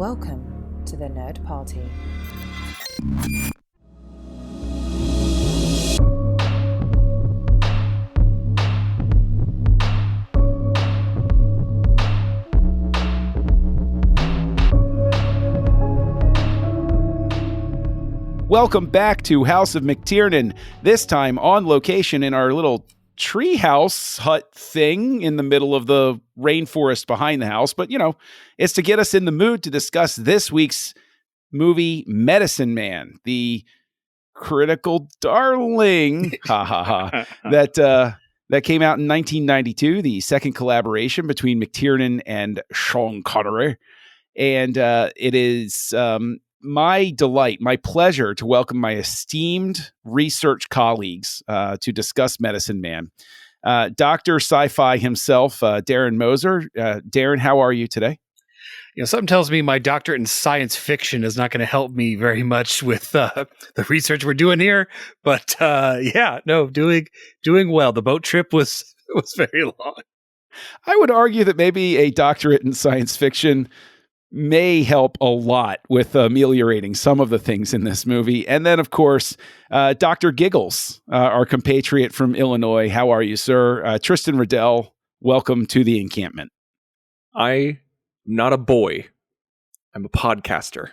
Welcome to the Nerd Party. Welcome back to House of McTiernan, this time on location in our little treehouse hut thing in the middle of the rainforest behind the house. But, you know, it's to get us in the mood to discuss this week's movie, Medicine Man, the critical darling, that came out in 1992, the second collaboration between McTiernan and Sean Connery. And it is my delight, my pleasure to welcome my esteemed research colleagues to discuss Medicine Man. Dr. Sci-Fi himself, Darren Moser. Darren, how are you today? You know, something tells me my doctorate in science fiction is not going to help me very much with the research we're doing here. But doing well. The boat trip was very long. I would argue that maybe a doctorate in science fiction may help a lot with ameliorating some of the things in this movie. And then, of course, Dr. Giggles, our compatriot from Illinois. How are you, sir? Tristan Riddell, welcome to the encampment. I'm not a boy. I'm a podcaster.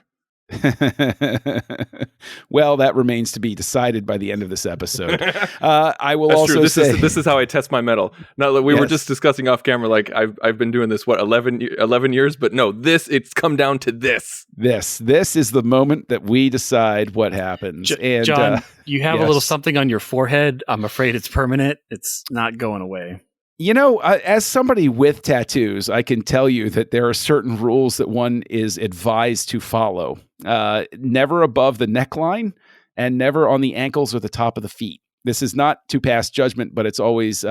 Well, that remains to be decided by the end of this episode. I will That's also true. say this is how I test my mettle. Now that we were just discussing off camera, like I've been doing this 11 years, but no, it's come down to this. This is the moment that we decide what happens. And John, you have a little something on your forehead. I'm afraid it's permanent. It's not going away. You know, as somebody with tattoos, I can tell you that there are certain rules that one is advised to follow. Never above the neckline and never on the ankles or the top of the feet. This is not to pass judgment, but it's always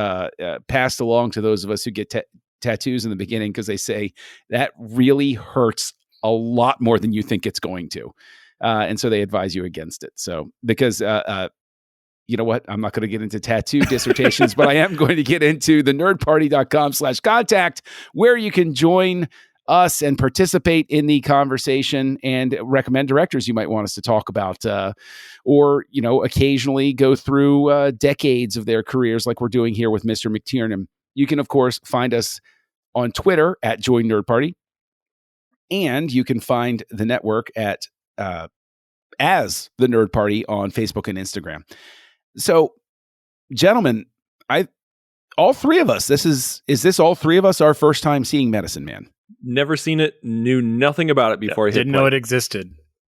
passed along to those of us who get tattoos in the beginning because they say that really hurts a lot more than you think it's going to. And so they advise you against it. So because you know what? I'm not going to get into tattoo dissertations, but I am going to get into the nerdparty.com/contact, where you can join us and participate in the conversation and recommend directors you might want us to talk about, or, you know, occasionally go through decades of their careers like we're doing here with Mr. McTiernan. You can, of course, find us on Twitter at Join Nerd Party, and you can find the network at as the Nerd Party on Facebook and Instagram. So, gentlemen, all three of us, is this all three of us our first time seeing Medicine Man? Never seen it, knew nothing about it before I didn't know it existed.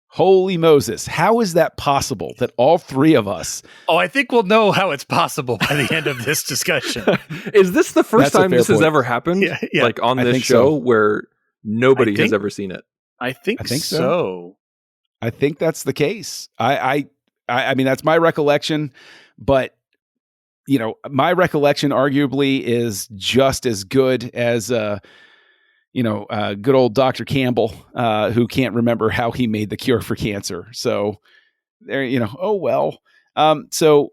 Holy Moses. How is that possible that all three of us... Oh, I think we'll know how it's possible by the end of this discussion. Is this the first time this has ever happened? Yeah. Like on this show where nobody has ever seen it? I think so. I think that's the case. I mean, that's my recollection, but, you know, my recollection arguably is just as good as, good old Dr. Campbell, who can't remember how he made the cure for cancer. So there, oh, well. So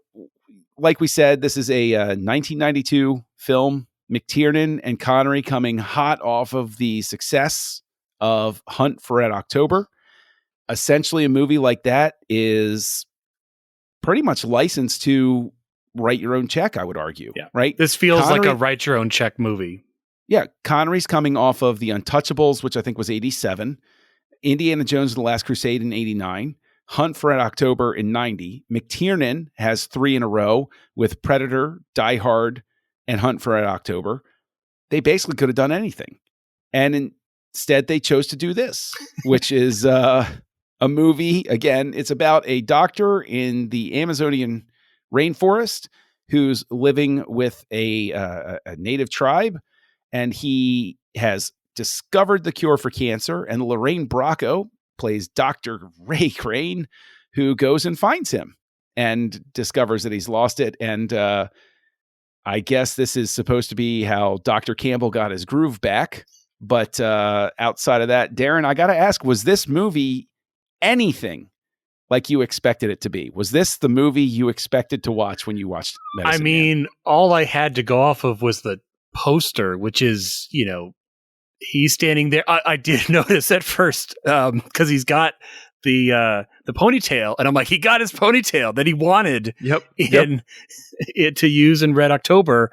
like we said, this is a 1992 film, McTiernan and Connery coming hot off of the success of Hunt for Red October. Essentially, a movie like that is pretty much licensed to write your own check, I would argue. Yeah. Right? This feels like a write your own check movie. Yeah. Connery's coming off of The Untouchables, which I think was 87, Indiana Jones and the Last Crusade in 89, Hunt for Red October in 90. McTiernan has 3 in a row with Predator, Die Hard, and Hunt for Red October. They basically could have done anything. And instead, they chose to do this, which is a movie. Again, it's about a doctor in the Amazonian rainforest who's living with a native tribe, and he has discovered the cure for cancer. And Lorraine Bracco plays Dr. Ray Crane, who goes and finds him and discovers that he's lost it. And I guess this is supposed to be how Dr. Campbell got his groove back. But outside of that, Darren, I got to ask, was this movie anything like you expected it to be? Was this the movie you expected to watch when you watched Medicine Man? All I had to go off of was the poster, which is, he's standing there. I did notice at first because he's got the ponytail, and I'm like, he got his ponytail that he wanted to use in Red October.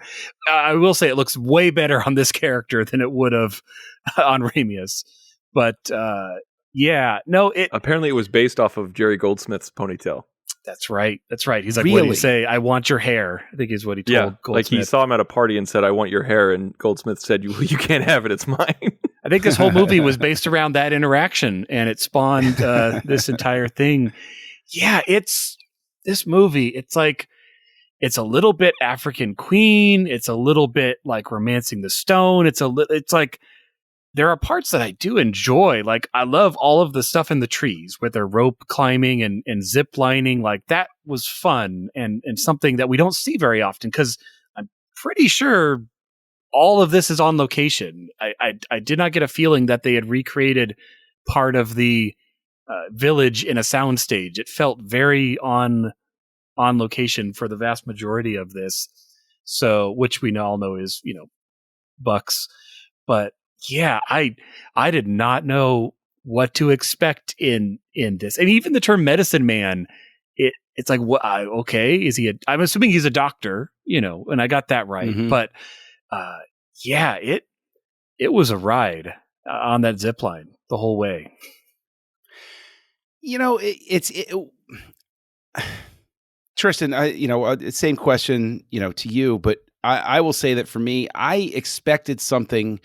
I will say it looks way better on this character than it would have on Ramius. But apparently it was based off of Jerry Goldsmith's ponytail. That's right. He's like, what did he say? I want your hair, I think is what he told Goldsmith. Like he saw him at a party and said, I want your hair. And Goldsmith said, you can't have it. It's mine. I think this whole movie was based around that interaction, and it spawned this entire thing. Yeah, this movie. It's like, it's a little bit African Queen. It's a little bit like Romancing the Stone. It's like, there are parts that I do enjoy. Like, I love all of the stuff in the trees with their rope climbing and zip lining. Like, that was fun and something that we don't see very often, because I'm pretty sure all of this is on location. I did not get a feeling that they had recreated part of the village in a soundstage. It felt very on location for the vast majority of this. So, which we all know is, bucks. But yeah, I did not know what to expect in this. And even the term medicine man, it's like, what? Okay, is he? I'm assuming he's a doctor, and I got that right. Mm-hmm. But it was a ride on that zip line the whole way. Tristan, same question, to you, but I will say that for me, I expected something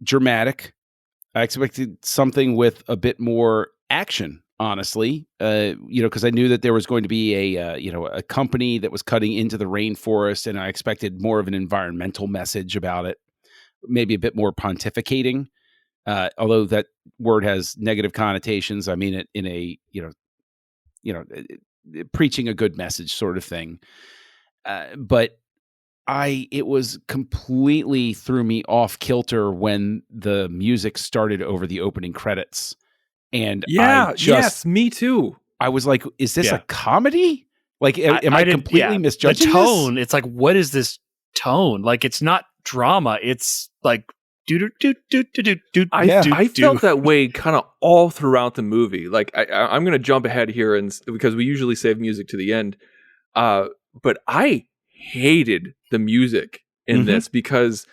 dramatic. I expected something with a bit more action, honestly, because I knew that there was going to be a company that was cutting into the rainforest, and I expected more of an environmental message about it, maybe a bit more pontificating, although that word has negative connotations. I mean it in a, preaching a good message sort of thing. But it was completely threw me off kilter when the music started over the opening credits. And yes, me too. I was like, is this a comedy? Like, am I completely misjudging the tone? It's like, what is this tone? Like, it's not drama. It's like, I felt that way kind of all throughout the movie. Like, I'm going to jump ahead here, and because we usually save music to the end. But I hated the music in this because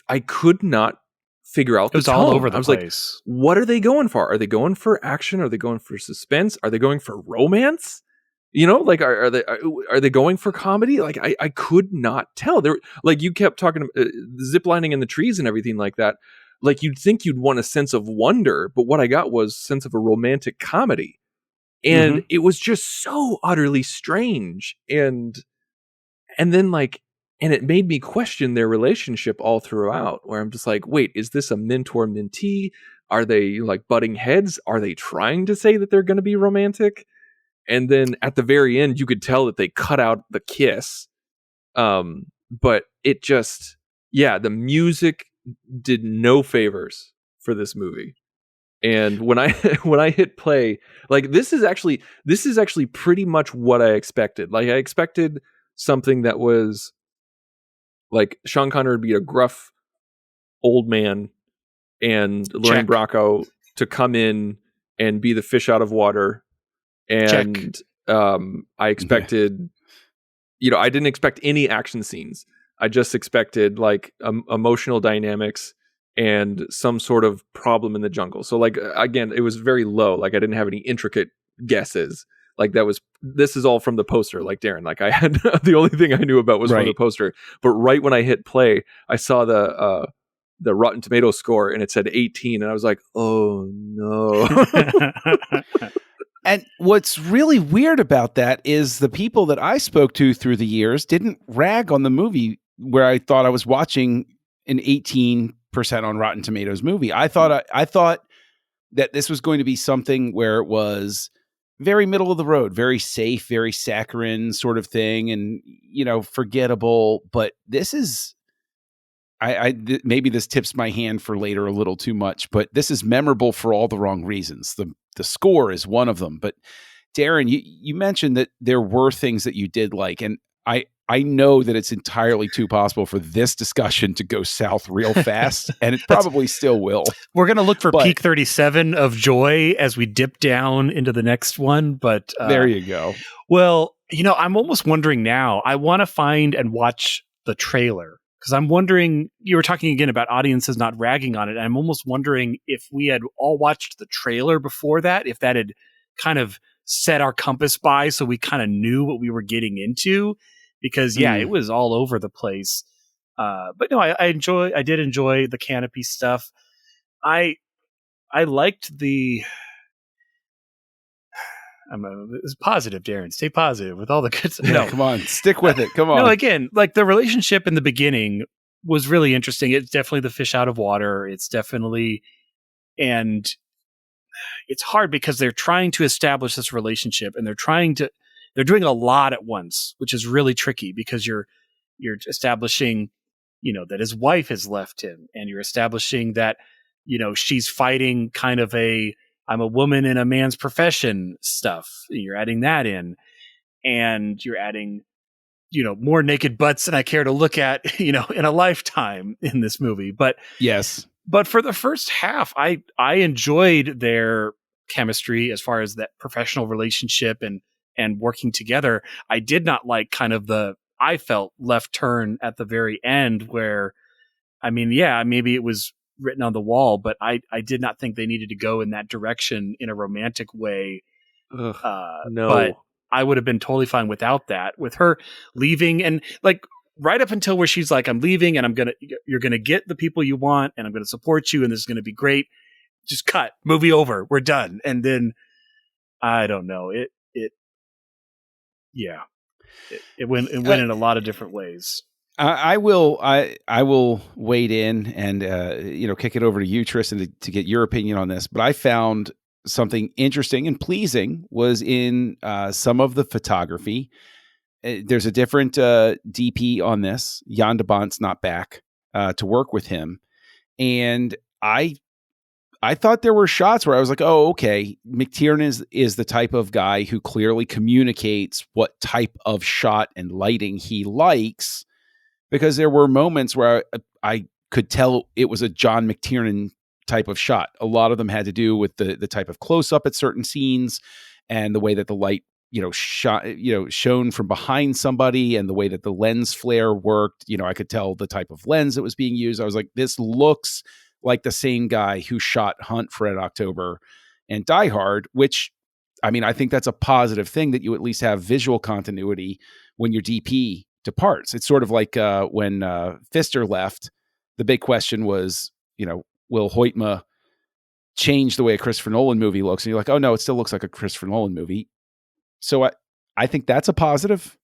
I could not figure out the tone. All over the place. Like, what are they going for? Are they going for action? Are they going for suspense? Are they going for romance? Like, are they going for comedy? Like, I could not tell. There, like, you kept talking ziplining in the trees and everything like that. Like, you'd think you'd want a sense of wonder, but what I got was a sense of a romantic comedy. And it was just so utterly strange. And then, like, and it made me question their relationship all throughout, where I'm just like, wait, is this a mentor-mentee? Are they, like, butting heads? Are they trying to say that they're going to be romantic? And then at the very end, you could tell that they cut out the kiss. But it just, the music did no favors for this movie. And when I hit play, like, this is actually pretty much what I expected. Like, I expected something that was like Sean Connery would be a gruff old man, and Lorraine Bracco to come in and be the fish out of water. And I expected, I didn't expect any action scenes. I just expected, like, emotional dynamics and some sort of problem in the jungle. So, like, again, it was very low. Like, I didn't have any intricate guesses. Like, this is all from the poster, like Darren. Like, I had the only thing I knew about was from the poster. But right when I hit play, I saw the Rotten Tomatoes score, and it said 18, and I was like, oh no. And what's really weird about that is the people that I spoke to through the years didn't rag on the movie where I thought I was watching an 18% on Rotten Tomatoes movie. I thought that this was going to be something where it was very middle of the road, very safe, very saccharine sort of thing, and forgettable. But this is, maybe this tips my hand for later a little too much, but this is memorable for all the wrong reasons. The score is one of them. But Darren, you mentioned that there were things that you did like, and I know that it's entirely too possible for this discussion to go south real fast, and it probably still will. We're going to look for But- peak 37 of joy as we dip down into the next one. But There you go. well, I'm almost wondering now. I want to find and watch the trailer because I'm wondering, you were talking again about audiences not ragging on it. I'm almost wondering if we had all watched the trailer before that, if that had kind of set our compass by so we kind of knew what we were getting into. Because it was all over the place. But no, I did enjoy the canopy stuff. I liked the. It's positive, Darren. Stay positive with all the good stuff. No, come on, stick with it. Come on. No, again, like the relationship in the beginning was really interesting. It's definitely the fish out of water. It's definitely, and it's hard because they're trying to establish this relationship, and they're doing a lot at once, which is really tricky because you're establishing, that his wife has left him, and you're establishing that, she's fighting kind of I'm a woman in a man's profession stuff. You're adding that in, and you're adding, more naked butts than I care to look at, in a lifetime in this movie. But yes, but for the first half, I enjoyed their chemistry as far as that professional relationship and working together. I did not like kind of I felt left turn at the very end where, maybe it was written on the wall, but I did not think they needed to go in that direction in a romantic way. No. But I would have been totally fine without that, with her leaving and like right up until where she's like, I'm leaving and you're going to get the people you want and I'm going to support you and this is going to be great. Just cut, movie over. We're done. And then I don't know. It went in a lot of different ways. I will wade in and kick it over to you, Tristan, to get your opinion on this. But I found something interesting and pleasing was in some of the photography. There's a different DP on this. Jan de Bont's not back to work with him, and I thought there were shots where I was like, oh, okay, McTiernan is the type of guy who clearly communicates what type of shot and lighting he likes, because there were moments where I could tell it was a John McTiernan type of shot. A lot of them had to do with the type of close-up at certain scenes and the way that the light, shone from behind somebody and the way that the lens flare worked. I could tell the type of lens that was being used. I was like, this looks like the same guy who shot Hunt for Red October and Die Hard, which, I think that's a positive thing that you at least have visual continuity when your DP departs. It's sort of like when Pfister left, the big question was, will Hoytma change the way a Christopher Nolan movie looks? And you're like, oh no, it still looks like a Christopher Nolan movie. So I think that's a positive.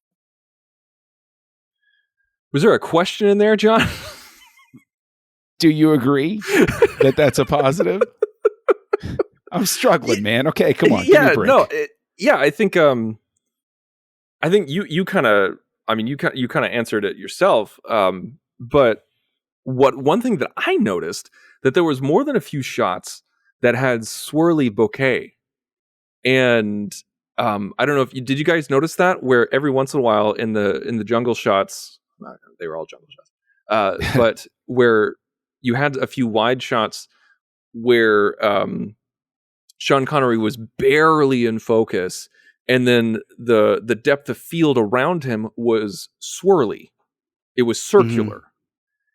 Was there a question in there, John? Do you agree that that's a positive? I'm struggling, man. Okay, come on. Yeah, give me a break. I think you kind of answered it yourself. But one thing that I noticed, that there was more than a few shots that had swirly bokeh, and I don't know did you guys notice that, where every once in a while in the jungle shots, they were all jungle shots, but where you had a few wide shots where Sean Connery was barely in focus, and then the depth of field around him was swirly. It was circular.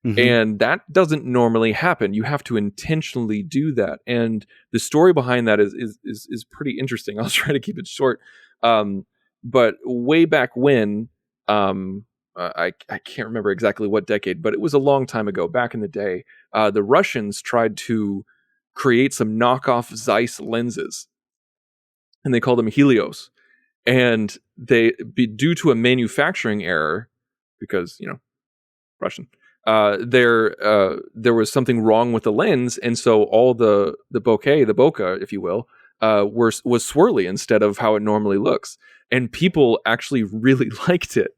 Mm-hmm. And that doesn't normally happen. You have to intentionally do that. And the story behind that is pretty interesting. I'll try to keep it short. But way back when, I can't remember exactly what decade, but it was a long time ago, back in the day, the Russians tried to create some knockoff Zeiss lenses, and they called them Helios. And due to a manufacturing error, because, Russian, there was something wrong with the lens, and so all the bokeh, if you will, was swirly instead of how it normally looks. And people actually really liked it.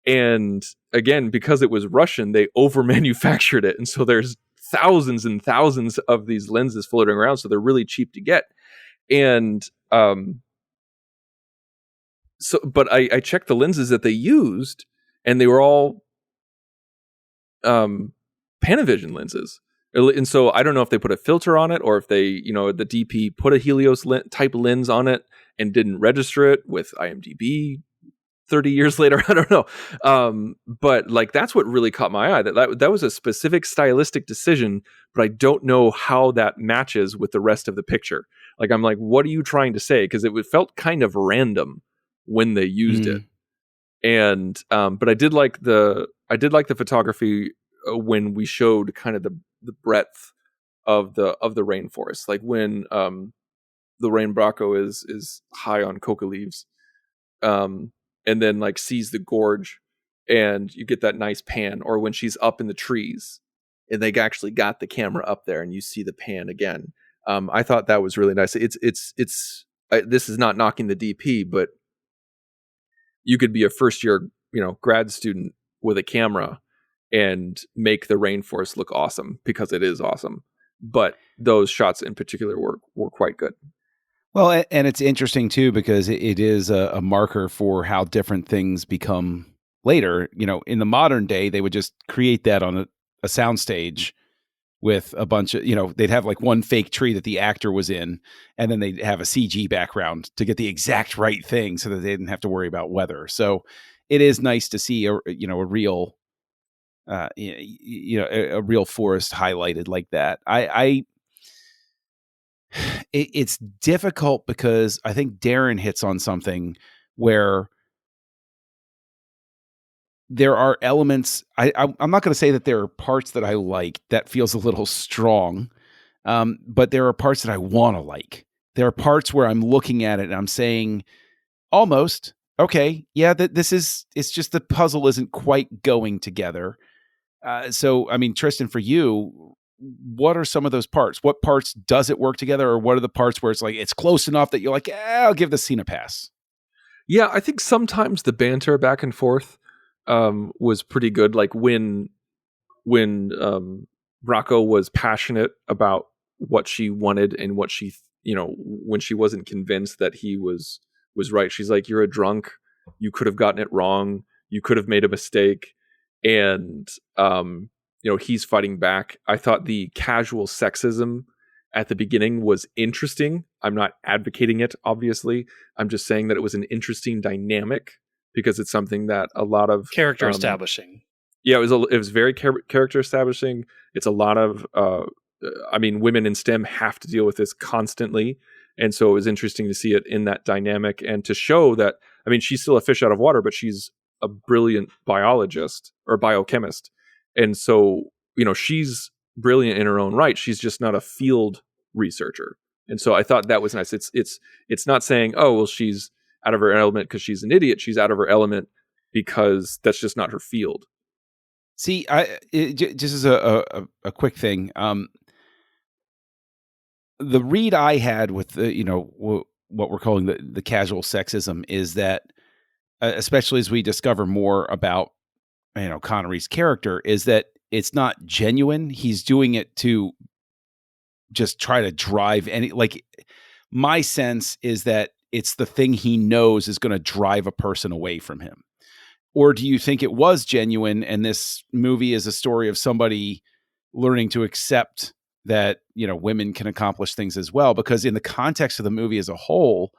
And again, because it was Russian, they over-manufactured it. And so there's thousands and thousands of these lenses floating around, so they're really cheap to get. And but I checked the lenses that they used, and they were all Panavision lenses. And so I don't know if they put a filter on it or if they, the DP put a Helios type lens on it and didn't register it with IMDb 30 years later. I don't know. But like, that's what really caught my eye. That was a specific stylistic decision, but I don't know how that matches with the rest of the picture. Like, I'm like, what are you trying to say? Because it felt kind of random when they used it. And but I did like the photography when we showed kind of the breadth of the rainforest, like when the rain braco is high on coca leaves, and then like sees the gorge, and you get that nice pan, or when she's up in the trees and they actually got the camera up there and you see the pan again. I thought that was really nice. It's this is not knocking the DP, but you could be a first year, grad student with a camera and make the rainforest look awesome, because it is awesome. But those shots in particular were quite good. Well, and it's interesting too, because it is a marker for how different things become later. In the modern day, they would just create that on a soundstage with a bunch of, they'd have like one fake tree that the actor was in, and then they'd have a CG background to get the exact right thing so that they didn't have to worry about weather. So it is nice to see a real, a real forest highlighted like that. It's difficult because I think Darren hits on something where there are elements. I'm not going to say that there are parts that I like that feels a little strong, but there are parts that I want to like. There are parts where I'm looking at it and I'm saying almost, okay, yeah, it's just the puzzle isn't quite going together. So, I mean, Tristan, for you, what are some of those parts? What parts does it work together, or what are the parts where it's like it's close enough that you're like, I'll give this scene a pass? Yeah, I think sometimes the banter back and forth was pretty good. Like when Braco was passionate about what she wanted and what she, when she wasn't convinced that he was right, she's like, "You're a drunk. You could have gotten it wrong. You could have made a mistake." And he's fighting back. I thought the casual sexism at the beginning was interesting. I'm not advocating it, obviously. I'm just saying that it was an interesting dynamic, because it's something that a lot of character establishing. Yeah, it was very character establishing. It's a lot of women in STEM have to deal with this constantly, and so it was interesting to see it in that dynamic and to show that, she's still a fish out of water, but she's a brilliant biologist or biochemist. And so, she's brilliant in her own right. She's just not a field researcher. And so I thought that was nice. It's not saying, oh, well, she's out of her element because she's an idiot. She's out of her element because that's just not her field. See, just as a quick thing, the read I had with what we're calling the casual sexism is that, especially as we discover more about Connery's character, is that it's not genuine. He's doing it to just try to drive my sense is that it's the thing he knows is going to drive a person away from him. Or do you think it was genuine and this movie is a story of somebody learning to accept that, women can accomplish things as well? Because in the context of the movie as a whole,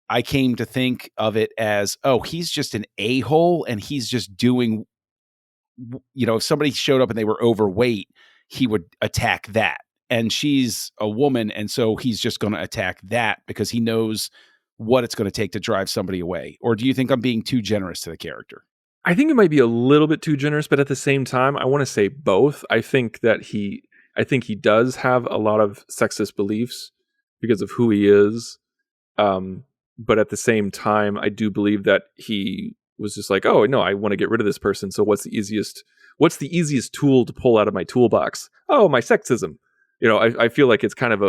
I came to think of it as, oh, he's just an a-hole and he's just doing, if somebody showed up and they were overweight, he would attack that. And she's a woman, and so he's just going to attack that because he knows what it's going to take to drive somebody away. Or do you think I'm being too generous to the character? I think it might be a little bit too generous, but at the same time, I want to say both. I think he does have a lot of sexist beliefs because of who he is. But at the same time, I do believe that he was just like, oh no, I want to get rid of this person. So what's the easiest tool to pull out of my toolbox? Oh, my sexism. I feel like it's kind of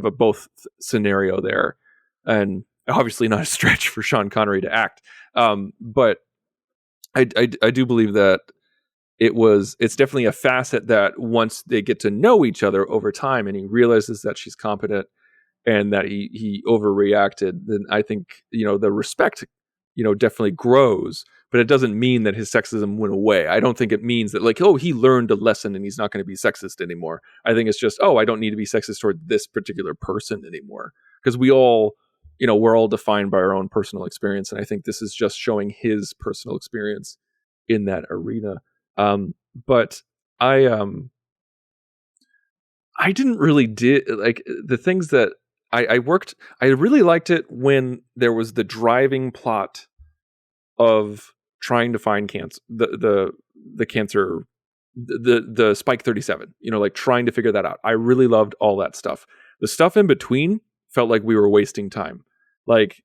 a both scenario there, and obviously not a stretch for Sean Connery to act. But I do believe that it's definitely a facet that once they get to know each other over time and he realizes that she's competent and that he overreacted, then I think, the respect, definitely grows, but it doesn't mean that his sexism went away. I don't think it means that like, oh, he learned a lesson and he's not going to be sexist anymore. I think it's just, oh, I don't need to be sexist toward this particular person anymore, because we all, we're all defined by our own personal experience. And I think this is just showing his personal experience in that arena. But I didn't really like the things that I really liked it when there was the driving plot of trying to find cancer, the cancer, the Spike 37, like trying to figure that out. I really loved all that stuff. The stuff in between felt like we were wasting time. Like,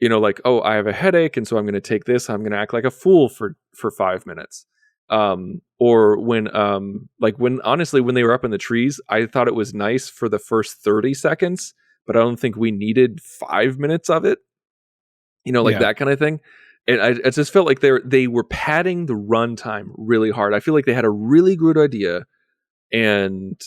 like, oh, I have a headache, and so I'm going to take this. I'm going to act like a fool for 5 minutes. Or when honestly, when they were up in the trees, I thought it was nice for the first 30 seconds, but I don't think we needed 5 minutes of it, that kind of thing. And I just felt like they were padding the runtime really hard. I feel like they had a really good idea, and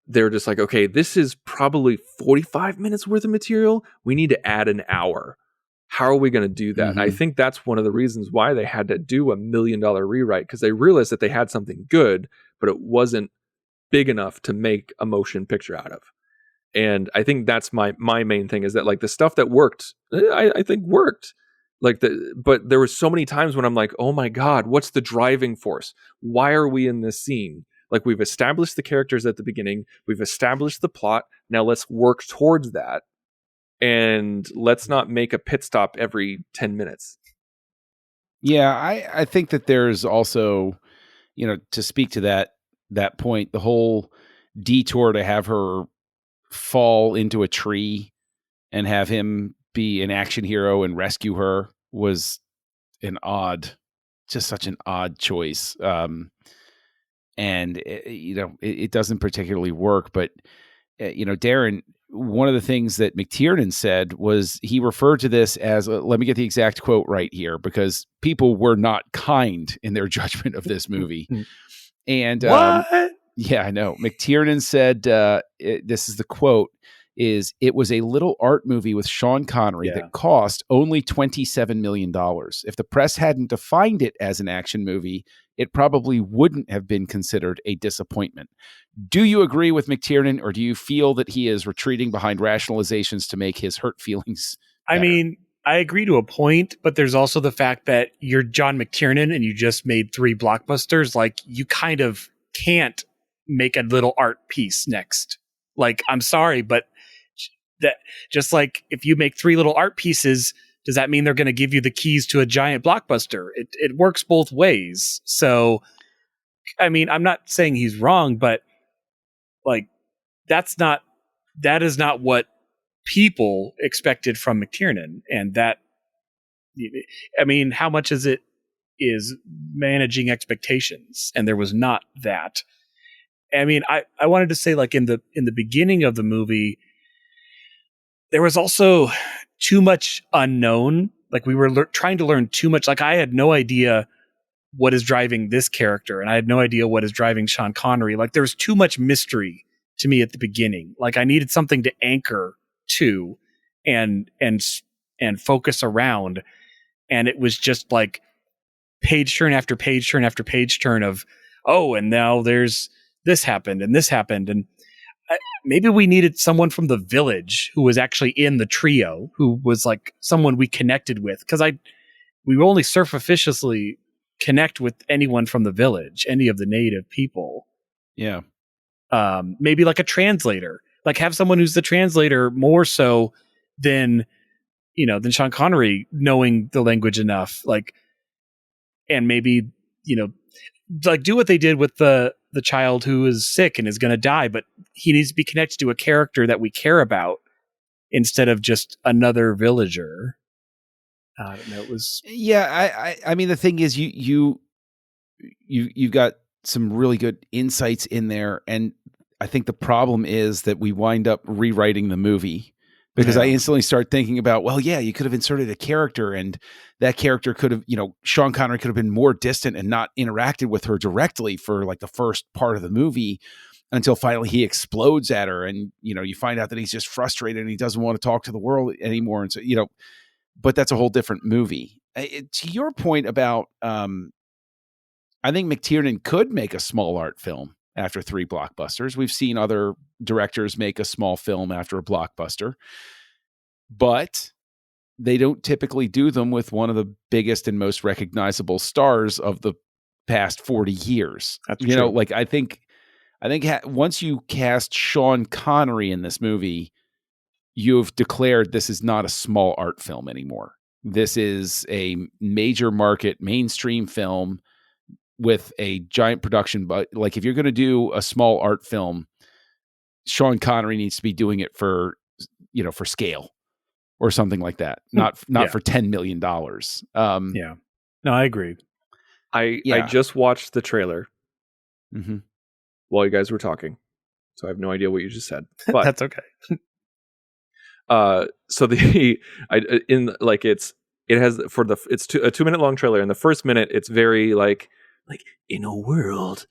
they're just like, okay, this is probably 45 minutes worth of material. We need to add an hour. How are we going to do that? Mm-hmm. And I think that's one of the reasons why they had to do $1 million rewrite, because they realized that they had something good, but it wasn't big enough to make a motion picture out of. And I think that's my main thing, is that like the stuff that worked, I think worked. But there were so many times when I'm like, oh my God, what's the driving force? Why are we in this scene? Like, we've established the characters at the beginning, we've established the plot. Now let's work towards that. And let's not make a pit stop every 10 minutes. Yeah, I think that there's also, to speak to that point, the whole detour to have her fall into a tree and have him be an action hero and rescue her was such an odd choice. And it doesn't particularly work, but Darren, one of the things that McTiernan said was he referred to this as, let me get the exact quote right here, because people were not kind in their judgment of this movie. And what? Yeah, I know. McTiernan said, this is the quote, is it was a little art movie with Sean Connery that cost only $27 million. If the press hadn't defined it as an action movie, it probably wouldn't have been considered a disappointment. Do you agree with McTiernan, or do you feel that he is retreating behind rationalizations to make his hurt feelings better? I mean, I agree to a point, but there's also the fact that you're John McTiernan and you just made 3 blockbusters. Like, you kind of can't make a little art piece next. Like, I'm sorry, but that just like if you make 3 little art pieces, does that mean they're going to give you the keys to a giant blockbuster? It works both ways. So, I mean, I'm not saying he's wrong, but like, that is not what people expected from McTiernan. And that, I mean, how much is managing expectations? And there was not that. I mean, I wanted to say, like, in the beginning of the movie, there was also too much unknown. Like, we were trying to learn too much. Like, I had no idea what is driving this character, and I had no idea what is driving Sean Connery. Like, there was too much mystery to me at the beginning. Like, I needed something to anchor to and focus around. And it was just like page turn after page turn after page turn of, oh, and now there's this happened and this happened. And maybe we needed someone from the village who was actually in the trio, who was like someone we connected with. Cause we only surreptitiously connect with anyone from the village, any of the native people. Yeah. Maybe like a translator, like have someone who's the translator more so than Sean Connery knowing the language enough. Like, and maybe, like do what they did with the child who is sick and is going to die, but he needs to be connected to a character that we care about instead of just another villager. I don't know. It was, yeah. I mean, the thing is you've got some really good insights in there. And I think the problem is that we wind up rewriting the movie because I instantly start thinking about, well, yeah, you could have inserted a character and that character could have, Sean Connery could have been more distant and not interacted with her directly for like the first part of the movie until finally he explodes at her. And, you find out that he's just frustrated and he doesn't want to talk to the world anymore. And so, but that's a whole different movie. To your point about, I think McTiernan could make a small art film after 3 blockbusters. We've seen other directors make a small film after a blockbuster, but they don't typically do them with one of the biggest and most recognizable stars of the past 40 years. That's you true. know, like I think once you cast Sean Connery in this movie, you've declared this is not a small art film anymore. This is a major market mainstream film with a giant production. But like, if you're going to do a small art film, Sean Connery needs to be doing it for scale or something like that. Not for $10 million. Yeah. No, I agree. I just watched the trailer while you guys were talking, so I have no idea what you just said. But that's okay. So it's a 2-minute long trailer. In the first minute, it's very like in a world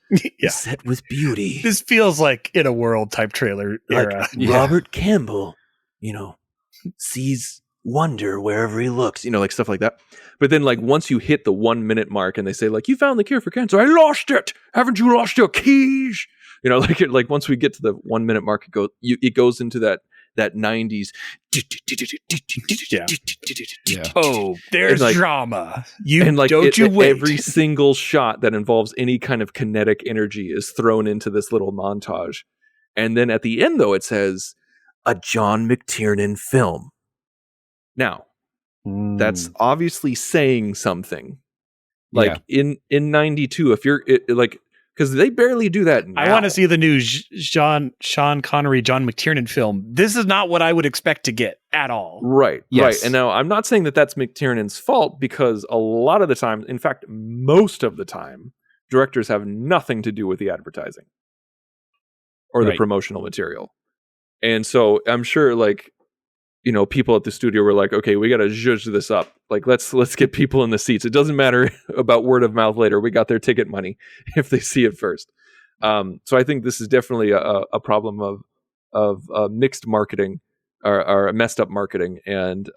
set with beauty. This feels like in a world type trailer era. Robert Campbell, sees wonder wherever he looks, like stuff like that. But then, like, once you hit the 1 minute mark and they say, like, you found the cure for cancer, I lost it. Haven't you lost your keys? Like once we get to the 1 minute mark, it goes into that 90s. Oh, there's drama. Every single shot that involves any kind of kinetic energy is thrown into this little montage. And then at the end, though, it says a John McTiernan film. Now, that's obviously saying something. Like in 92, if you're because they barely do that now. I want to see the new Sean Connery, John McTiernan film. This is not what I would expect to get at all. Right, yes. Right. And now I'm not saying that that's McTiernan's fault, because a lot of the time, in fact, most of the time, directors have nothing to do with the advertising or the promotional material. And so I'm sure, people at the studio were like, okay, we got to zhuzh this up. Like, let's get people in the seats. It doesn't matter about word of mouth later. We got their ticket money if they see it first. So I think this is definitely a problem of mixed marketing or messed up marketing and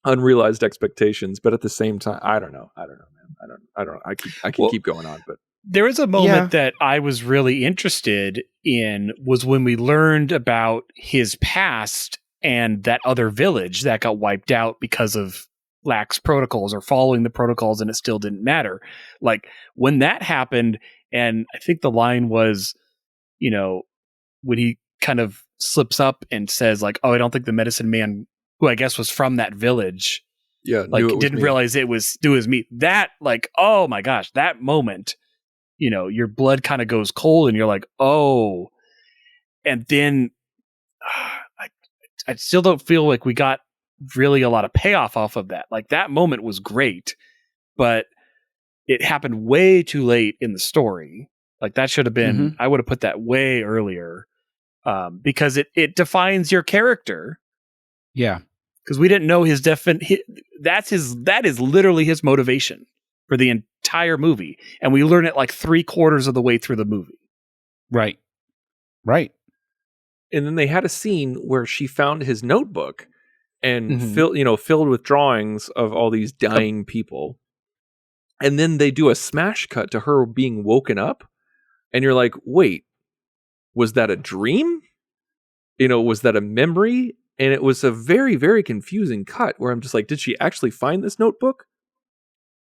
unrealized expectations. But at the same time, I don't know, man. I don't. I can keep going on, but. There was a moment that I was really interested in was when we learned about his past and that other village that got wiped out because of lax protocols or following the protocols, and it still didn't matter. Like, when that happened, and I think the line was, when he kind of slips up and says, like, oh, I don't think the medicine man, who I guess was from that village, didn't realize it was me. That, like, oh my gosh, that moment, your blood kind of goes cold and you're like, oh. And then I still don't feel like we got really a lot of payoff off of that. Like, that moment was great, but it happened way too late in the story. Like, that should have been, I would have put that way earlier, because it defines your character. Yeah. Because we didn't know that is literally his motivation for the entire movie. And we learn it like 3/4 of the way through the movie. Right. And then they had a scene where she found his notebook and filled with drawings of all these dying people. And then they do a smash cut to her being woken up. And you're like, wait, was that a dream? Was that a memory? And it was a very, very confusing cut where I'm just like, did she actually find this notebook?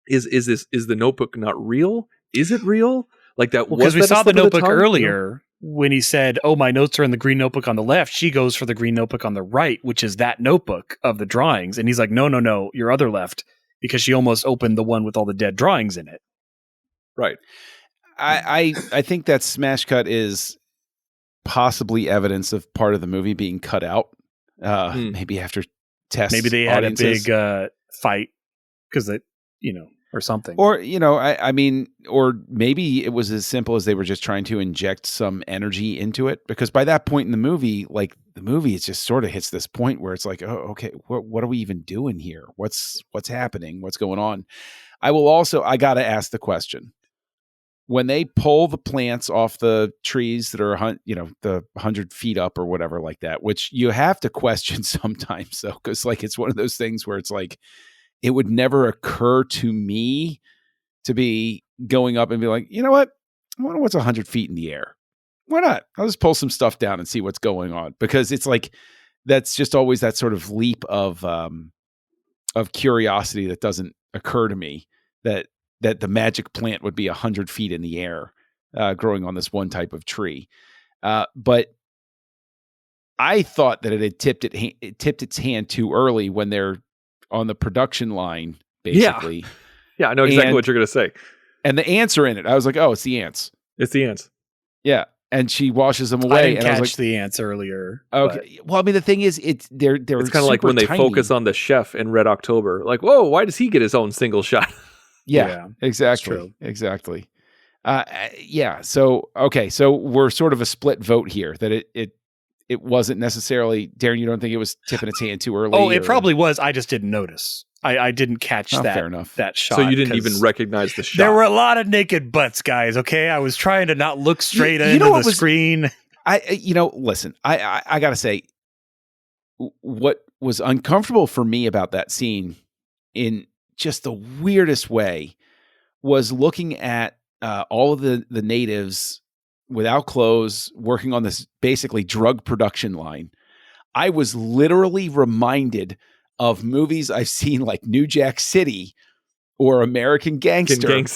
Is the notebook not real? Is it real? Like that? Because we saw the notebook earlier. When he said, oh, my notes are in the green notebook on the left, she goes for the green notebook on the right, which is that notebook of the drawings. And he's like, no, your other left, because she almost opened the one with all the dead drawings in it. Right. I think that smash cut is possibly evidence of part of the movie being cut out. Maybe after tests. Maybe they had a big fight because or something. Or, I mean, or maybe it was as simple as they were just trying to inject some energy into it. Because by that point in the movie, it just sort of hits this point where it's like, oh, okay, what are we even doing here? What's happening? What's going on? I got to ask the question. when they pull the plants off the trees that are, the 100 feet up or whatever like that, which you have to question sometimes though, because like it's one of those things where it's like it would never occur to me to be going up and be like, you know what? I wonder what's 100 feet in the air. Why not? I'll just pull some stuff down and see what's going on, because it's like that's just always that sort of leap of curiosity that doesn't occur to me that the magic plant would be 100 feet in the air, growing on this one type of tree. But I thought that it had tipped its hand too early when they're on the production line, basically. Yeah, I know exactly what you're going to say. And the ants are in it. I was like, oh, it's the ants. It's the ants. Yeah. And she washes them away. I didn't and I was catch like, the ants earlier. Okay. Well, I mean, the thing is, they're it's kind of like when they tiny. focus on the chef in Red October. Like, whoa, why does he get his own single shot? Yeah, exactly. Exactly. Yeah. So, okay. So we're sort of a split vote here that it wasn't necessarily, Darren, you don't think it was tipping its hand too early? Oh, it probably was. I just didn't notice. I didn't catch fair enough. that shot. So you didn't even recognize the shot. There were a lot of naked butts, guys. Okay. I was trying to not look straight into the screen. Listen, I gotta say, what was uncomfortable for me about that scene in just the weirdest way was looking at all of the natives without clothes working on this basically drug production line. I was literally reminded of movies I've seen like New Jack City or American Gangster.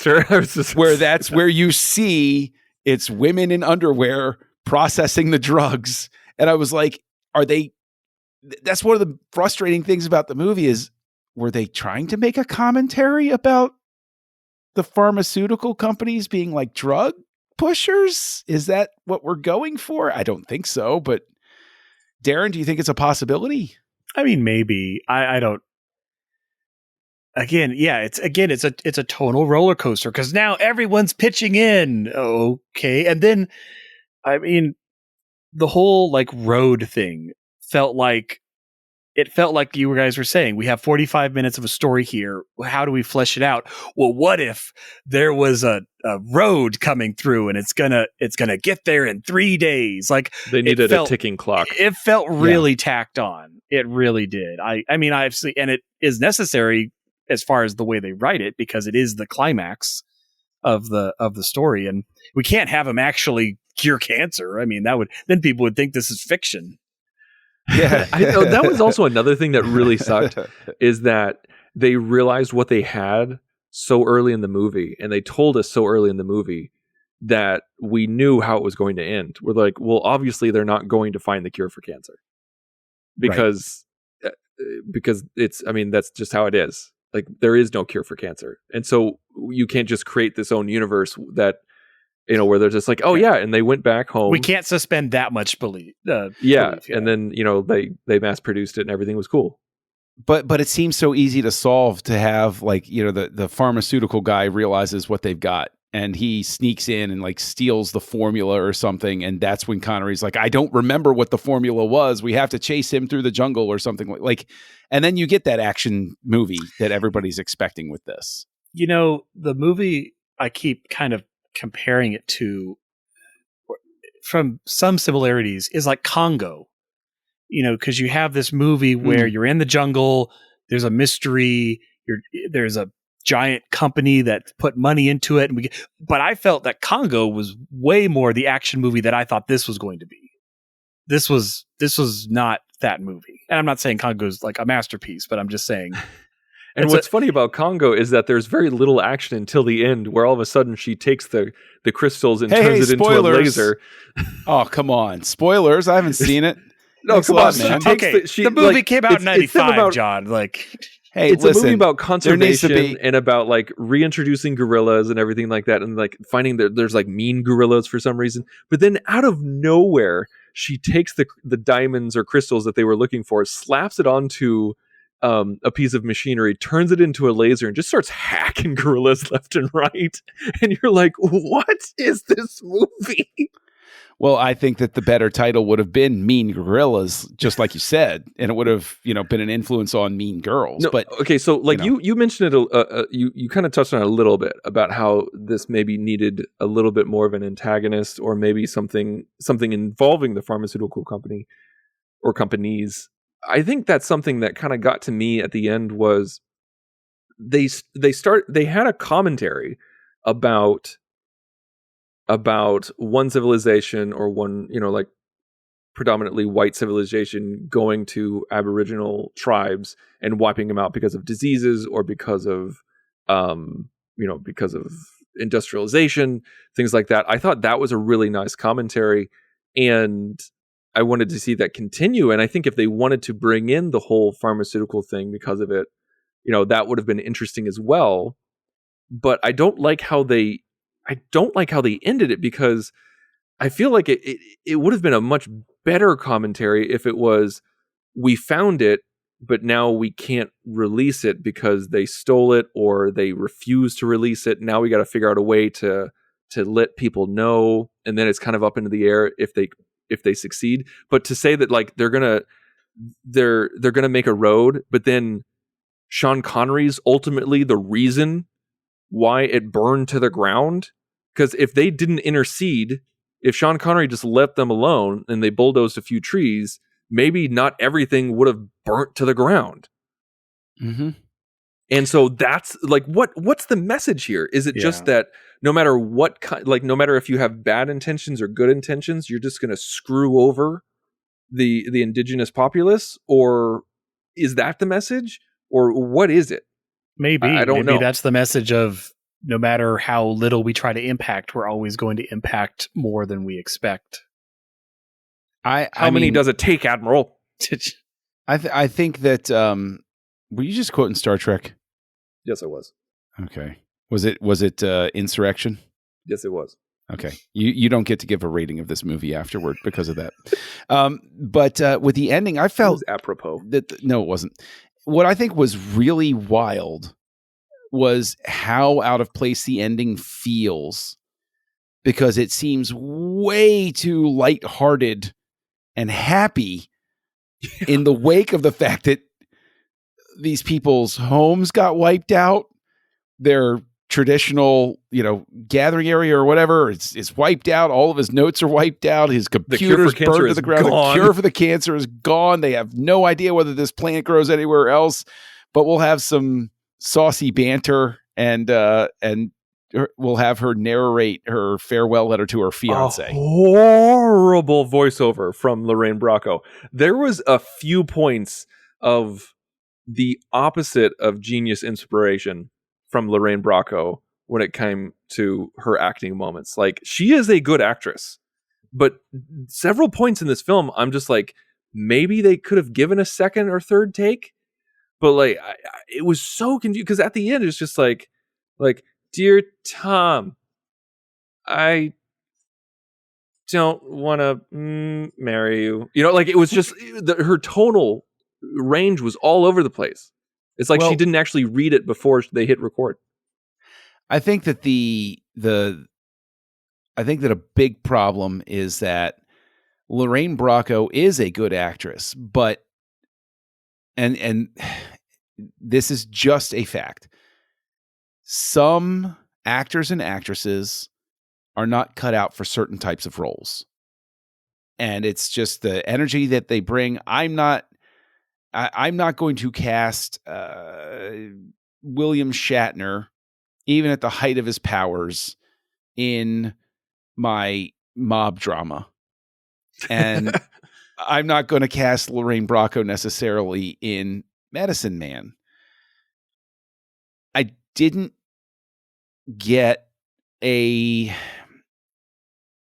Where that's where you see it's women in underwear processing the drugs. And I was like, that's one of the frustrating things about the movie is, were they trying to make a commentary about the pharmaceutical companies being like drug pushers? Is that what we're going for? I don't think so, but Darren, do you think it's a possibility? I mean, maybe. I don't. Again, yeah, it's a tonal roller coaster because now everyone's pitching in. Okay, and then, I mean, the whole like road thing felt like you guys were saying, we have 45 minutes of a story here. How do we flesh it out? Well, what if there was a road coming through and it's gonna get there in 3 days? Like they needed a ticking clock. It felt really tacked on. It really did. I mean, I've seen, and it is necessary as far as the way they write it, because it is the climax of the story. And we can't have them actually cure cancer. I mean, then people would think this is fiction. Yeah, that was also another thing that really sucked is that they realized what they had so early in the movie, and they told us so early in the movie that we knew how it was going to end. We're like, well, obviously they're not going to find the cure for cancer because it's, I mean, that's just how it is. Like there is no cure for cancer, and so you can't just create this own universe that, where they're just like, oh yeah, and they went back home. We can't suspend that much belief. Yeah, and then they mass produced it and everything was cool. But it seems so easy to solve, to have like the pharmaceutical guy realizes what they've got and he sneaks in and like steals the formula or something, and that's when Connery's like, I don't remember what the formula was. We have to chase him through the jungle or something like. And then you get that action movie that everybody's expecting with this. The movie, I keep kind of comparing it to, from some similarities, is like Congo, because you have this movie where you're in the jungle, there's a mystery, there's a giant company that put money into it, but I felt that Congo was way more the action movie that I thought this was going to be. This was not that movie, and I'm not saying Congo's like a masterpiece, but I'm just saying. And what's funny about Congo is that there's very little action until the end, where all of a sudden she takes the crystals and turns it into a laser. Oh, come on. Spoilers. I haven't seen it. No, come on, man. The movie came out in 95, John. Like, hey, it's a movie about conservation and about like reintroducing gorillas and everything like that, and like finding that there's like mean gorillas for some reason. But then out of nowhere, she takes the diamonds or crystals that they were looking for, slaps it onto a piece of machinery, turns it into a laser, and just starts hacking gorillas left and right. And you're like, what is this movie? Well, I think that the better title would have been Mean Gorillas, just like you said, and it would have, been an influence on Mean Girls. No, but okay, so like you mentioned it, you kind of touched on it a little bit about how this maybe needed a little bit more of an antagonist, or maybe something involving the pharmaceutical company or companies. I think that's something that kind of got to me at the end was they had a commentary about one civilization, or one, like predominantly white civilization, going to Aboriginal tribes and wiping them out because of diseases, or because of because of industrialization, things like that. I thought that was a really nice commentary, and I wanted to see that continue. And I think if they wanted to bring in the whole pharmaceutical thing because of it, that would have been interesting as well. But I don't like how they ended it, because I feel like it would have been a much better commentary if it was, we found it, but now we can't release it because they stole it, or they refuse to release it. Now we got to figure out a way to let people know, and then it's kind of up into the air if they succeed. But to say that like they're gonna make a road, but then Sean Connery's ultimately the reason why it burned to the ground, because if they didn't intercede, if Sean Connery just left them alone and they bulldozed a few trees, maybe not everything would have burnt to the ground. Mm-hmm. And so that's like, what's the message here? Is it just that no matter what no matter if you have bad intentions or good intentions, you're just going to screw over the indigenous populace? Or is that the message? Or what is it? Maybe. I don't know. Maybe that's the message of, no matter how little we try to impact, we're always going to impact more than we expect. How many does it take, Admiral? I think that were you just quoting Star Trek? Yes, I was. Okay. Was it Insurrection? Yes, it was. Okay. You don't get to give a rating of this movie afterward because of that. But with the ending, I felt it was apropos. No, it wasn't. What I think was really wild was how out of place the ending feels, because it seems way too lighthearted and happy in the wake of the fact that these people's homes got wiped out, their traditional, gathering area or whatever is wiped out. All of his notes are wiped out. His computer's burned to the ground. Gone. The cure for the cancer is gone. They have no idea whether this plant grows anywhere else, but we'll have some saucy banter and we'll have her narrate her farewell letter to her fiance. A horrible voiceover from Lorraine Bracco. There was a few points of the opposite of genius inspiration from Lorraine Bracco when it came to her acting moments. Like, she is a good actress, but several points in this film, I'm just like, maybe they could have given a second or third take. But like, it was so confused, because at the end it's just like, dear Tom, I don't want to marry you. Like, it was just her tonal range was all over the place. It's like she didn't actually read it before they hit record. I think that I think that a big problem is that Lorraine Bracco is a good actress, but and this is just a fact. Some actors and actresses are not cut out for certain types of roles. And it's just the energy that they bring. I'm not going to cast William Shatner, even at the height of his powers, in my mob drama. And I'm not going to cast Lorraine Bracco necessarily in Medicine Man. I didn't get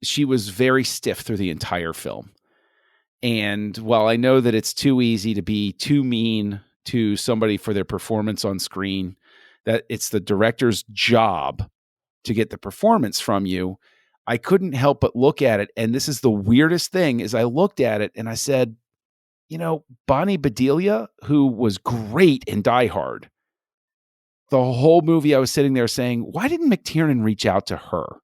she was very stiff through the entire film. And while I know that it's too easy to be too mean to somebody for their performance on screen, that it's the director's job to get the performance from you, I couldn't help but look at it. And this is the weirdest thing, is I looked at it and I said, Bonnie Bedelia, who was great in Die Hard, the whole movie I was sitting there saying, why didn't McTiernan reach out to her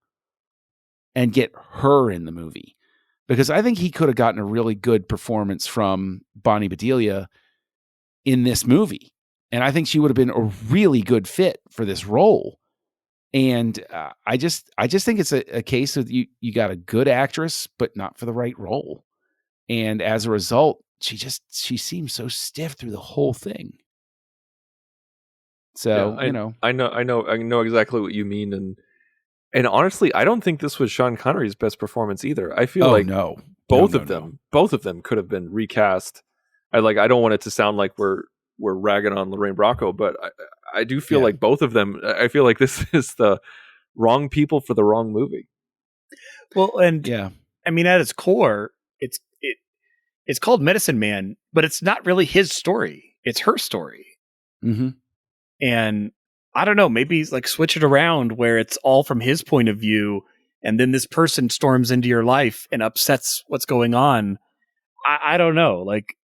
and get her in the movie? because I think he could have gotten a really good performance from Bonnie Bedelia in this movie. And I think she would have been a really good fit for this role. And I just think it's a case of you got a good actress, but not for the right role. And as a result, she seems so stiff through the whole thing. So, Yeah, I know exactly what you mean. And honestly, I don't think this was Sean Connery's best performance either. I feel both of them could have been recast. I don't want it to sound like we're ragging on Lorraine Bracco, but I do feel like both of them. I feel like this is the wrong people for the wrong movie. Well, and I mean, at its core, it's called Medicine Man, but it's not really his story. It's her story. Mm-hmm. And I don't know, maybe like switch it around where it's all from his point of view, and then this person storms into your life and upsets what's going on. I don't know, like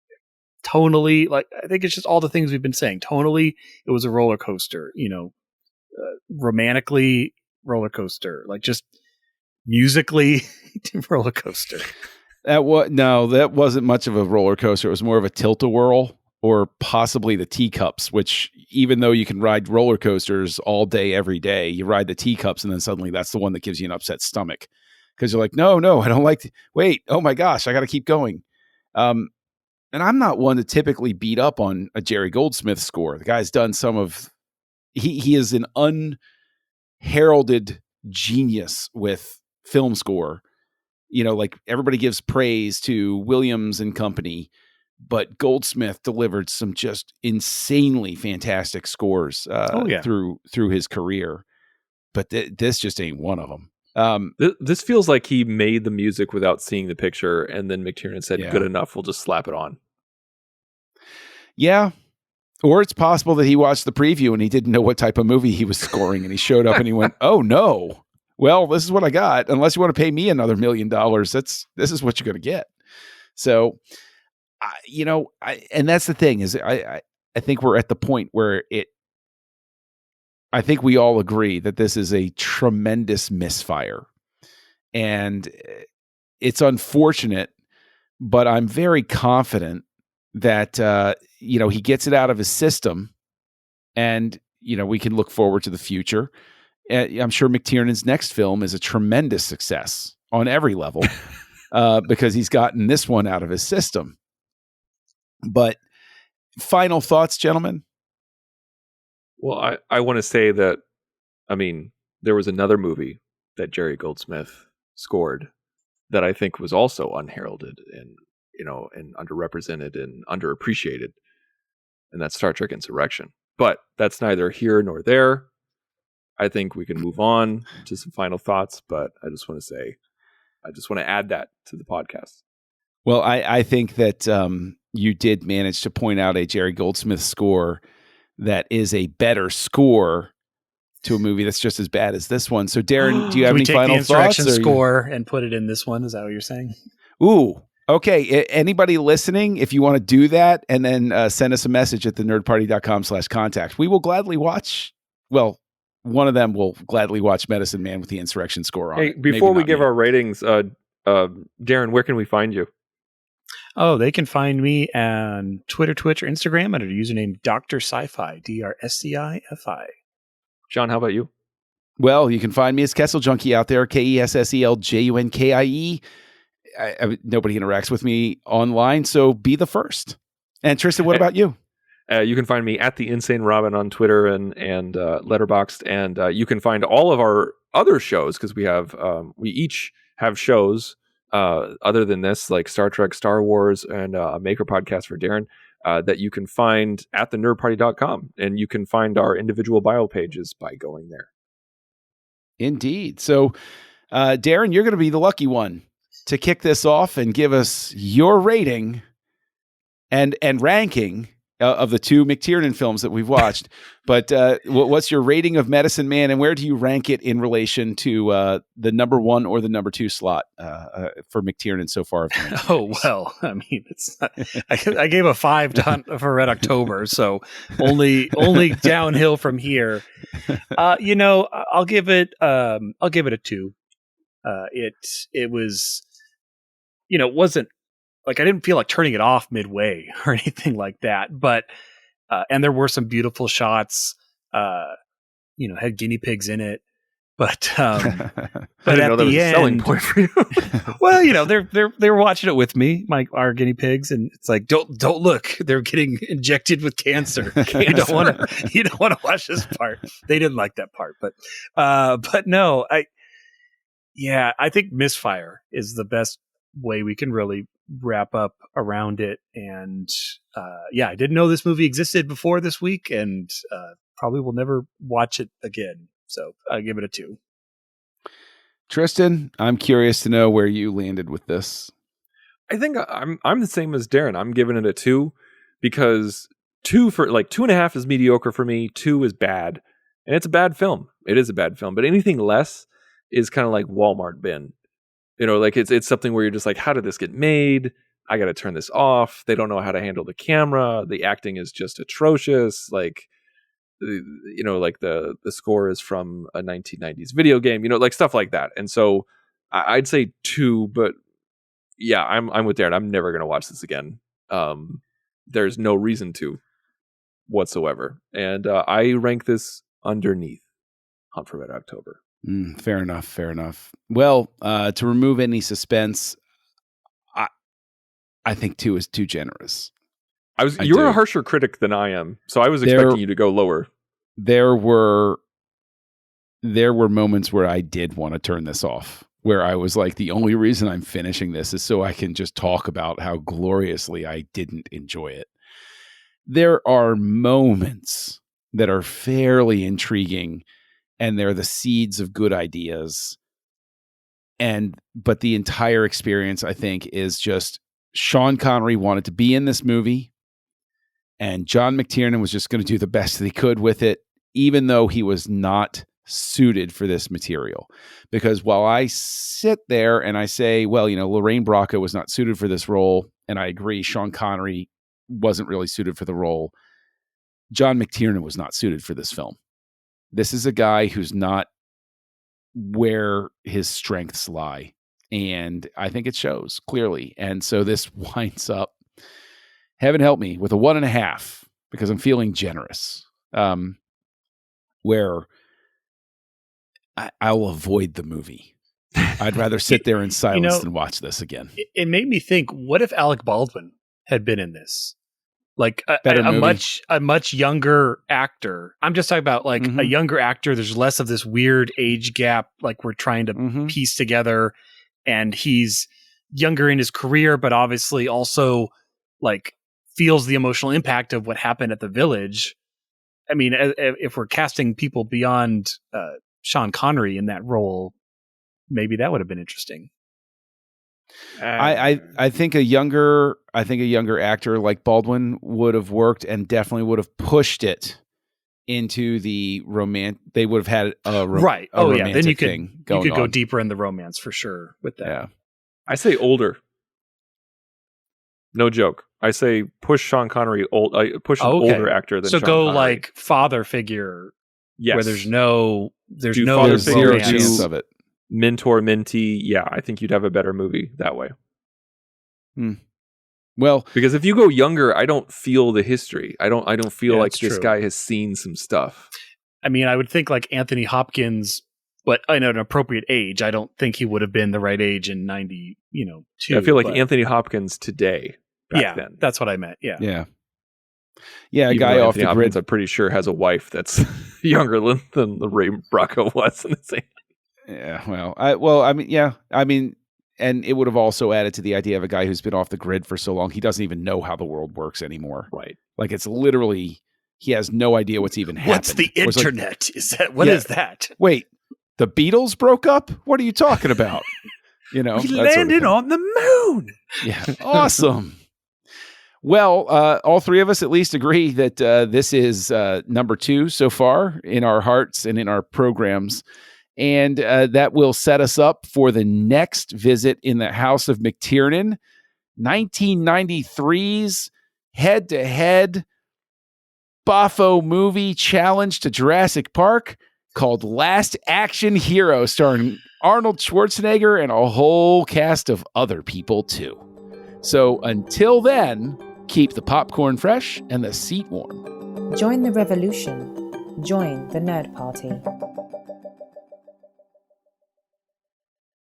tonally, like I think it's just all the things we've been saying. Tonally, it was a roller coaster. Romantically, roller coaster. Like just musically, roller coaster. That wasn't much of a roller coaster. It was more of a tilt-a-whirl, or possibly the teacups, which even though you can ride roller coasters all day, every day, you ride the teacups and then suddenly that's the one that gives you an upset stomach because you're like, no, I don't like wait, oh my gosh, I got to keep going. And I'm not one to typically beat up on a Jerry Goldsmith score. The guy's done he is an unheralded genius with film score. Like everybody gives praise to Williams and company, but Goldsmith delivered some just insanely fantastic scores through his career. But this just ain't one of them. This feels like he made the music without seeing the picture, and then McTiernan said, good enough, we'll just slap it on. Yeah. Or it's possible that he watched the preview and he didn't know what type of movie he was scoring, and he showed up and he went, oh no. Well, this is what I got. Unless you want to pay me another $1 million, this is what you're going to get. So, and that's the thing is I think we're at the point where I think we all agree that this is a tremendous misfire, and it's unfortunate, but I'm very confident that, he gets it out of his system, and, we can look forward to the future. I'm sure McTiernan's next film is a tremendous success on every level because he's gotten this one out of his system. But final thoughts, gentlemen? Well, I want to say that, there was another movie that Jerry Goldsmith scored that I think was also unheralded and, and underrepresented and underappreciated. And that's Star Trek Insurrection. But that's neither here nor there. I think we can move on to some final thoughts, but I just want to add that to the podcast. Well, I think that you did manage to point out a Jerry Goldsmith score that is a better score to a movie that's just as bad as this one. So, Darren, do you have any final thoughts? Can we take the Insurrection score and put it in this one? Is that what you're saying? Ooh, okay. Anybody listening, if you want to do that, and then send us a message at thenerdparty.com/contact. We will gladly watch. Well, one of them will gladly watch Medicine Man with the Insurrection score on. Hey, before we give our ratings, Darren, where can we find you? Oh, they can find me on Twitter, Twitch, or Instagram under the username Dr. Sci-Fi, DrSciFi. John, how about you? Well, you can find me as Kessel Junkie out there, KESSELJUNKIE. Nobody interacts with me online, so be the first. And Tristan, what about you? You can find me at the Insane Robin on Twitter and Letterboxd, and you can find all of our other shows because we each have shows other than this, like Star Trek, Star Wars, and a Maker podcast for Darren that you can find at thenerdparty.com, and you can find our individual bio pages by going there. Indeed. So, Darren, you're going to be the lucky one to kick this off and give us your rating and ranking of the two McTiernan films that we've watched. But what's your rating of Medicine Man, and where do you rank it in relation to the number 1 or the number 2 slot for McTiernan so far? Oh, well, it's not, I gave a 5 for Red October, so only downhill from here. I'll give it a 2. It was it wasn't like I didn't feel like turning it off midway or anything like that. But and there were some beautiful shots. Had guinea pigs in it. But I but didn't at know that the was a end, selling point for you. well, they were watching it with me, our guinea pigs, and it's like don't look, they're getting injected with cancer. You don't want to watch this part. They didn't like that part, but no, I think misfire is the best way we can really wrap up around it. And I didn't know this movie existed before this week, and probably will never watch it again. So I give it a 2. Tristan, I'm curious to know where you landed with this. I think I'm the same as Darren. I'm giving it a 2 because 2 for like 2.5 is mediocre for me. 2 is bad, and it's a bad film. It is a bad film, but anything less is kind of like Walmart bin. Like it's something where you're just like, how did this get made? I got to turn this off. They don't know how to handle the camera. The acting is just atrocious. Like, like the score is from a 1990s video game, like stuff like that. And so I'd say 2, but yeah, I'm with Darren. I'm never going to watch this again. There's no reason to whatsoever. And I rank this underneath Hunt for Red October. Fair enough. Well, to remove any suspense, I think 2 is too generous. You're a harsher critic than I am, so I was expecting you to go lower. There were moments where I did want to turn this off, where I was like, the only reason I'm finishing this is so I can just talk about how gloriously I didn't enjoy it. There are moments that are fairly intriguing, and they're the seeds of good ideas. But the entire experience, I think, is just Sean Connery wanted to be in this movie. And John McTiernan was just going to do the best that he could with it, even though he was not suited for this material. Because while I sit there and I say, well, Lorraine Bracco was not suited for this role, and I agree, Sean Connery wasn't really suited for the role, John McTiernan was not suited for this film. This is a guy who's not where his strengths lie. And I think it shows clearly. And so this winds up, heaven help me, with a 1.5 because I'm feeling generous. Where I'll avoid the movie. I'd rather sit there in silence than watch this again. It made me think: what if Alec Baldwin had been in this? Like a much younger actor. I'm just talking about like a younger actor. There's less of this weird age gap, like we're trying to piece together. And he's younger in his career, but obviously also like feels the emotional impact of what happened at the Village. I mean, if we're casting people beyond Sean Connery in that role, maybe that would have been interesting. I think a younger actor like Baldwin would have worked and definitely would have pushed it into the romance. They would have had a right. A romantic then you thing could go on. deeper in the romance for sure with that. Yeah. I say older. No joke. I say push Sean Connery push an older actor than Sean go Connery. Like father figure. Yes. Where there's no zero chance of it. Mentor mentee. Yeah, I think you'd have a better movie that way. Well, because if you go younger, I don't feel the history. I don't feel like this true. guy has seen some stuff. I mean, I would think like Anthony Hopkins, but at an appropriate age. I don't think he would have been the right age in 92. I feel like Anthony Hopkins today. Back then. That's what I meant. Yeah. Yeah. Yeah, a Even guy off Anthony the Hopkins, grid. I'm pretty sure has a wife that's younger than Lorraine Bracco was in the same. Yeah, I mean, and it would have also added to the idea of a guy who's been off the grid for so long, he doesn't even know how the world works anymore. Right. Like it's literally, he has no idea what's even happened. What's the internet? What is that? Wait, the Beatles broke up? What are you talking about? We landed on the moon. Yeah, awesome. Well, all three of us at least agree that this is number 2 so far in our hearts and in our programs. And that will set us up for the next visit in the House of McTiernan, 1993's head-to-head Boffo movie challenge to Jurassic Park called Last Action Hero, starring Arnold Schwarzenegger, and a whole cast of other people, too. So until then, keep the popcorn fresh and the seat warm. Join the revolution. Join the Nerd Party.